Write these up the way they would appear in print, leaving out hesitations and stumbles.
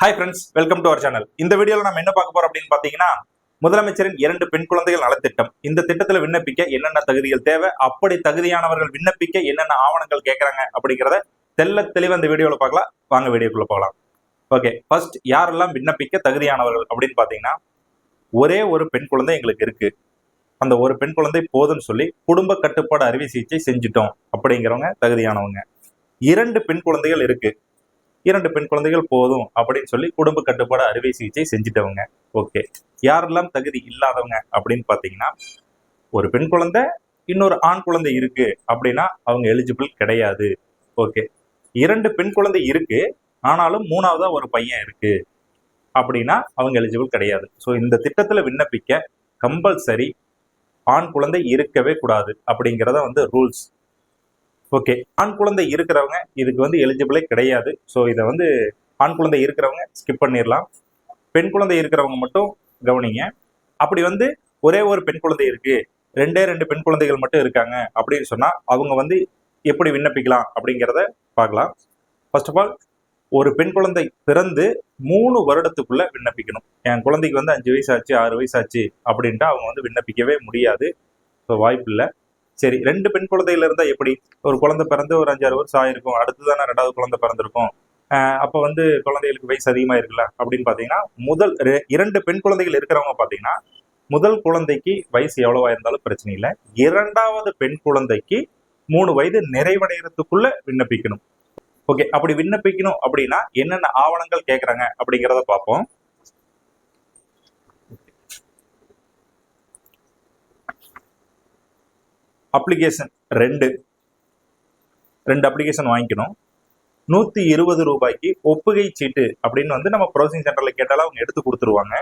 Hi friends, welcome to our channel. இந்த வீடியோவில் நம்ம என்ன பார்க்க போறோம் அப்படின்னு பார்த்தீங்கன்னா, முதலமைச்சரின் 2 பெண் குழந்தைகள் நலத்திட்டம். இந்த திட்டத்தில் விண்ணப்பிக்க என்னென்ன தகுதிகள் தேவை, அப்படி தகுதியானவர்கள் விண்ணப்பிக்க என்னென்ன ஆவணங்கள் கேட்கறாங்க அப்படிங்கிறத தெளிவா இந்த வீடியோவில் பார்க்கலாம். வாங்க வீடியோக்குள்ள போகலாம். ஓகே, ஃபர்ஸ்ட் யாரெல்லாம் விண்ணப்பிக்க தகுதியானவர்கள் அப்படின்னு பார்த்தீங்கன்னா, ஒரே ஒரு பெண் குழந்தை எங்களுக்கு இருக்கு, அந்த ஒரு பெண் குழந்தை போதும்னு சொல்லி குடும்ப கட்டுப்பாடு அறுவை சிகிச்சை செஞ்சுட்டோம் அப்படிங்கிறவங்க தகுதியானவங்க. 2 பெண் குழந்தைகள் இருக்கு, 2 பெண் குழந்தைகள் போதும் அப்படின்னு சொல்லி குடும்ப கட்டுப்பாடு அறுவை சிகிச்சை செஞ்சுட்டவங்க. ஓகே, யாரெல்லாம் தகுதி இல்லாதவங்க அப்படின்னு பாத்தீங்கன்னா, ஒரு பெண் குழந்தை இன்னொரு ஆண் குழந்தை இருக்கு அப்படின்னா அவங்க எலிஜிபிள் கிடையாது. ஓகே, 2 பெண் குழந்தை இருக்கு ஆனாலும் 3ஆவதா ஒரு பையன் இருக்கு அப்படின்னா அவங்க எலிஜிபிள் கிடையாது. ஸோ இந்த திட்டத்துல விண்ணப்பிக்க கம்பல்சரி ஆண் குழந்தை இருக்கவே கூடாது அப்படிங்கிறத ரூல்ஸ். ஓகே, ஆண் குழந்தை இருக்கிறவங்க இதுக்கு எலிஜிபிளே கிடையாது. ஸோ இதை ஆண் குழந்தை இருக்கிறவங்க ஸ்கிப் பண்ணிடலாம். பெண் குழந்தை இருக்கிறவங்க மட்டும் கவனிங்க. அப்படி ஒரே ஒரு பெண் குழந்தை இருக்கு, 2 பெண் குழந்தைகள் மட்டும் இருக்காங்க அப்படின்னு சொன்னா அவங்க எப்படி விண்ணப்பிக்கலாம் அப்படிங்கிறத பார்க்கலாம். ஃபர்ஸ்ட் ஆஃப் ஆல், ஒரு பெண் குழந்தை பிறந்து 3 வருடத்துக்குள்ள விண்ணப்பிக்கணும். என் குழந்தைக்கு 5 வயசு ஆச்சு 6 வயசு ஆச்சு அப்படின்ட்டு அவங்க விண்ணப்பிக்கவே முடியாது. ஸோ வாய்ப்பு இல்லை. சரி, 2 பெண் குழந்தைகள் இருந்தா எப்படி? ஒரு குழந்தை பிறந்து ஒரு 5-6 வருஷம் ஆயிருக்கும், அடுத்துதானே 2வது குழந்தை பிறந்திருக்கும். அப்போ குழந்தைகளுக்கு வயசு அதிகமா இருக்குல்ல அப்படின்னு பாத்தீங்கன்னா, முதல் 2 பெண் குழந்தைகள் இருக்கிறவங்க பாத்தீங்கன்னா, முதல் குழந்தைக்கு வயசு எவ்வளவா இருந்தாலும் பிரச்சனை இல்லை. 2வது பெண் குழந்தைக்கு 3 வயது நிறைவடைகிறதுக்குள்ள விண்ணப்பிக்கணும். ஓகே, அப்படி விண்ணப்பிக்கணும் அப்படின்னா என்னென்ன ஆவணங்கள் கேட்கறாங்க அப்படிங்கிறத பார்ப்போம். அப்ளிகேஷன் 2 அப்ளிகேஷன் வாங்கிக்கணும். 120 ரூபாய்க்கு ஒப்புகை சீட்டு அப்படின்னு நம்ம ப்ரௌசிங் சென்டர்ல கேட்டாலும் அவங்க எடுத்து கொடுத்துருவாங்க.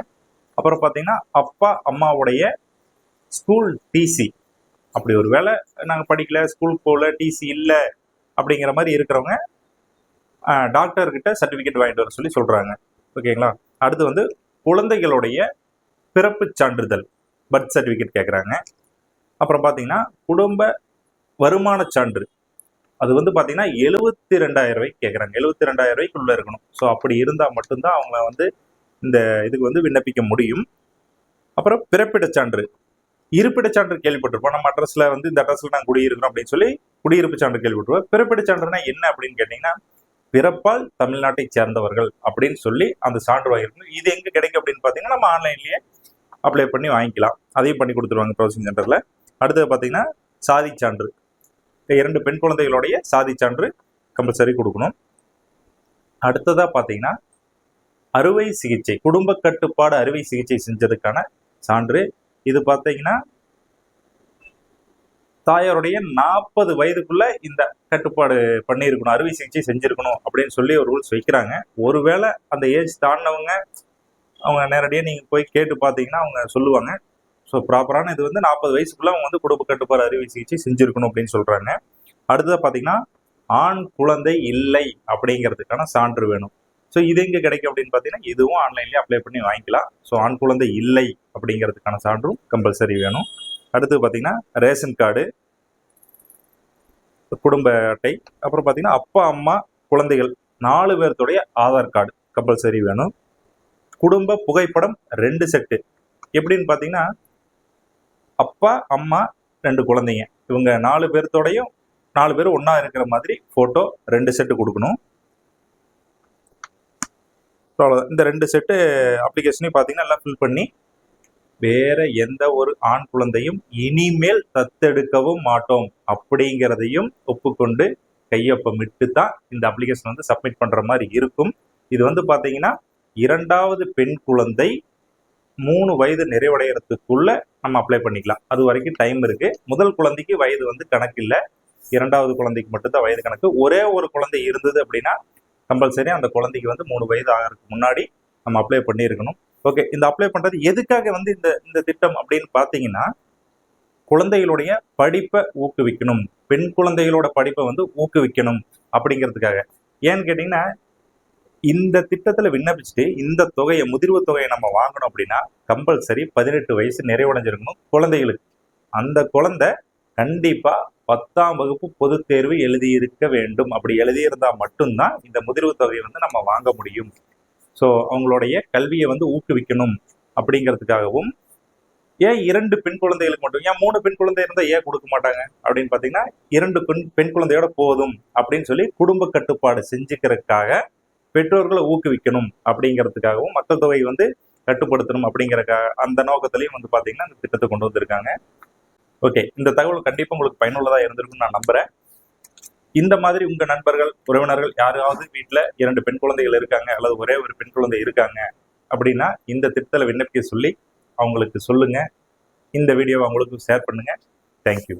அப்புறம் பார்த்தீங்கன்னா, அப்பா அம்மாவுடைய ஸ்கூல் டிசி. அப்படி ஒரு வேளை நாங்கள் படிக்கல, ஸ்கூல் போகல, டிசி இல்லை அப்படிங்கிற மாதிரி இருக்கிறவங்க டாக்டர்கிட்ட சர்டிஃபிகேட் வாங்கிட்டு வர சொல்லி சொல்றாங்க. ஓகேங்களா? அடுத்து குழந்தைகளுடைய பிறப்பு சான்றிதழ், பர்த் சர்டிஃபிகேட் கேட்குறாங்க. அப்புறம் பார்த்தீங்கன்னா, குடும்ப வருமான சான்று, அது பார்த்தீங்கன்னா 72,000 ரூபாய்க்கு கேட்குறாங்க. 72,000 ரூபாய்க்குள்ள இருக்கணும். ஸோ அப்படி இருந்தால் மட்டும்தான் அவங்க இந்த இதுக்கு விண்ணப்பிக்க முடியும். அப்புறம் பிறப்பிட சான்று, இருப்பிட சான்று கேள்விப்பட்டிருப்போம். நம்ம அட்ரஸ்ல இந்த அட்ரஸ்ல நாங்கள் குடியிருக்கிறோம் அப்படின்னு சொல்லி குடியிருப்பு சான்று கேள்விப்பட்டிருப்போம். பிறப்பிட சான்றுனா என்ன அப்படின்னு கேட்டீங்கன்னா, பிறப்பால் தமிழ்நாட்டை சேர்ந்தவர்கள் அப்படின்னு சொல்லி அந்த சான்று வாங்கிருக்கணும். இது எங்க கிடைக்கும் அப்படின்னு பார்த்தீங்கன்னா, நம்ம ஆன்லைன்லயே அப்ளை பண்ணி வாங்கிக்கலாம். அதையும் பண்ணி கொடுத்துருவாங்க ப்ரௌசிங் சென்டர்ல. அடுத்தது பார்த்தீங்கன்னா, சாதி சான்று, 2 பெண் குழந்தைகளுடைய சாதி சான்று கம்பல்சரி கொடுக்கணும். அடுத்ததா பார்த்தீங்கன்னா, அறுவை சிகிச்சை, குடும்ப கட்டுப்பாடு அறுவை சிகிச்சை செஞ்சதுக்கான சான்று. இது பார்த்தீங்கன்னா, தாயாருடைய 40 வயதுக்குள்ள இந்த கட்டுப்பாடு பண்ணியிருக்கணும், அறுவை சிகிச்சை செஞ்சிருக்கணும் அப்படின்னு சொல்லி ஒரு ரூல்ஸ் வைக்கிறாங்க. ஒருவேளை அந்த ஏஜ் தாண்டினவங்க அவங்க நேரடியாக நீங்கள் போய் கேட்டு பார்த்தீங்கன்னா அவங்க சொல்லுவாங்க. ஸோ ப்ராப்பரான இது 40 வயசுக்குள்ள அவங்க குடும்ப கட்டுப்பாடு அறுவை சிகிச்சை செஞ்சிருக்கணும் அப்படின்னு சொல்றாங்க. அடுத்தது பார்த்தீங்கன்னா, ஆண் குழந்தை இல்லை அப்படிங்கிறதுக்கான சான்று வேணும். ஸோ இது எங்கே கிடைக்கும் அப்படின்னு பார்த்தீங்கன்னா, இதுவும் ஆன்லைன்லேயே அப்ளை பண்ணி வாங்கிக்கலாம். ஸோ ஆண் குழந்தை இல்லை அப்படிங்கிறதுக்கான சான்றும் கம்பல்சரி வேணும். அடுத்து பார்த்தீங்கன்னா, ரேஷன் கார்டு, குடும்ப அட்டை, அப்புறம் பார்த்தீங்கன்னா அப்பா அம்மா குழந்தைகள் 4 பேர்த்துடைய ஆதார் கார்டு கம்பல்சரி வேணும். குடும்ப புகைப்படம் 2 செட்டு. எப்படின்னு பார்த்தீங்கன்னா, அப்பா அம்மா 2 குழந்தைங்க, இவங்க 4 பேர்த்தோடையும் 4 பேரும் ஒன்னா இருக்கிற மாதிரி போட்டோ 2 செட்டு கொடுக்கணும். இந்த 2 செட்டு அப்ளிகேஷனையும் பார்த்தீங்கன்னா எல்லாம் ஃபில் பண்ணி, வேற எந்த ஒரு ஆண் குழந்தையும் இனிமேல் தத்தெடுக்கவும் மாட்டோம் அப்படிங்கிறதையும் ஒப்புக்கொண்டு கையொப்பமிட்டு தான் இந்த அப்ளிகேஷன் சப்மிட் பண்ற மாதிரி இருக்கும். இது பார்த்தீங்கன்னா, 2வது பெண் குழந்தை 3 வயது நிறைவடைகிறதுக்குள்ள நம்ம அப்ளை பண்ணிக்கலாம். அது வரைக்கும் டைம் இருக்கு. முதல் குழந்தைக்கு வயது கணக்கு இல்லை, 2வது குழந்தைக்கு மட்டும்தான் வயது கணக்கு. ஒரே ஒரு குழந்தை இருந்தது அப்படின்னா கம்பல்சரி அந்த குழந்தைக்கு 3 வயது ஆகிறதுக்கு முன்னாடி நம்ம அப்ளை பண்ணியிருக்கணும். ஓகே, இந்த அப்ளை பண்றது எதுக்காக இந்த திட்டம் அப்படின்னு பார்த்தீங்கன்னா, குழந்தைகளுடைய படிப்பை ஊக்குவிக்கணும், பெண் குழந்தைகளோட படிப்பை ஊக்குவிக்கணும் அப்படிங்கிறதுக்காக. ஏன்னு கேட்டீங்கன்னா, இந்த திட்டத்துல விண்ணப்பிச்சுட்டு இந்த தொகையை, முதிர்வு தொகையை நம்ம வாங்கணும் அப்படின்னா கம்பல்சரி 18 வயசு நிறைவடைஞ்சிருக்கணும் குழந்தைகளுக்கு. அந்த குழந்தை கண்டிப்பா 10ஆம் வகுப்பு பொது தேர்வு எழுதியிருக்க வேண்டும். அப்படி எழுதியிருந்தா மட்டும்தான் இந்த முதிர்வு தொகையை நம்ம வாங்க முடியும். ஸோ அவங்களுடைய கல்வியை வந்து ஊக்குவிக்கணும் அப்படிங்கிறதுக்காகவும், ஏன் 2 பெண் குழந்தைகளுக்கு மட்டும், ஏன் 3 பெண் குழந்தை இருந்தால் ஏன் கொடுக்க மாட்டாங்க அப்படின்னு பார்த்தீங்கன்னா, 2 பெண் குழந்தையோட போதும் அப்படின்னு சொல்லி குடும்ப கட்டுப்பாடு செஞ்சுக்கிறதுக்காக பெற்றோர்களை ஊக்குவிக்கணும் அப்படிங்கிறதுக்காகவும், மக்கள் தொகை வந்து கட்டுப்படுத்தணும் அப்படிங்கிறக்காக அந்த நோக்கத்திலையும் வந்து பார்த்தீங்கன்னா இந்த திட்டத்தை கொண்டு வந்திருக்காங்க. ஓகே, இந்த தகவல் கண்டிப்பாக உங்களுக்கு பயனுள்ளதாக இருந்திருக்குன்னு நான் நம்புறேன். இந்த மாதிரி உங்க நண்பர்கள், உறவினர்கள் யாராவது வீட்டில் 2 பெண் குழந்தைகள் இருக்காங்க அல்லது ஒரே ஒரு பெண் குழந்தை இருக்காங்க அப்படின்னா இந்த திட்டத்தில் விண்ணப்பிக்க சொல்லி அவங்களுக்கு சொல்லுங்க. இந்த வீடியோவை அவங்களுக்கு ஷேர் பண்ணுங்க. தேங்க்யூ.